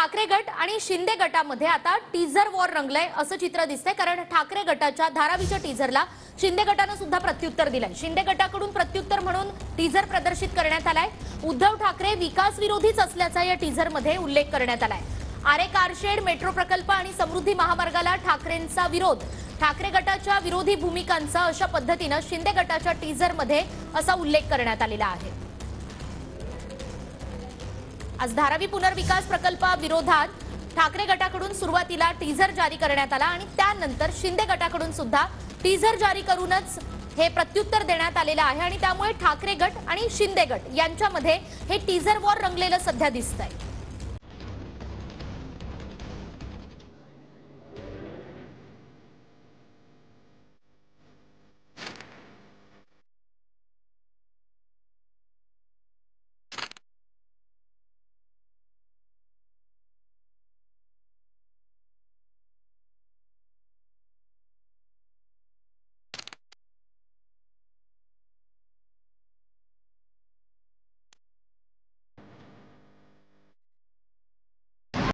ठाकरे गट आणि शिंदे गटामध्ये आता टीजर वॉर रंगलंय असं चित्र दिसतंय। कारण ठाकरे गटाच्या धारावीच्या टीजरला शिंदे गटाने सुद्धा प्रत्युत्तर दिलंय। शिंदे गटाकडून प्रत्युत्तर म्हणून टीजर प्रदर्शित करण्यात आलाय। उद्धव ठाकरे विकास विरोधीच असल्याचा या टीजरमध्ये उल्लेख करण्यात आलाय। आरे कारशेड मेट्रो प्रकल्प आणि समृद्धी महामार्गाला ठाकरेंचा विरोध, ठाकरे गटाच्या विरोधी भूमिकांचा अशा पद्धतीने शिंदे गटाच्या टीजरमध्ये असा उल्लेख करण्यात आलेला आहे। आज धारावी पुनर्विकास प्रकल्पाविरोधात ठाकरे गटाकडून सुरुवातीला टीजर जारी करण्यात आला आणि त्यानंतर शिंदे गटाकडून सुद्धा टीजर जारी करूनच हे प्रत्युत्तर देण्यात आलेलं आहे आणि त्यामुळे ठाकरे गट आणि शिंदे गट यांच्यामध्ये हे टीजर वॉर रंगलेलं सध्या दिसतंय।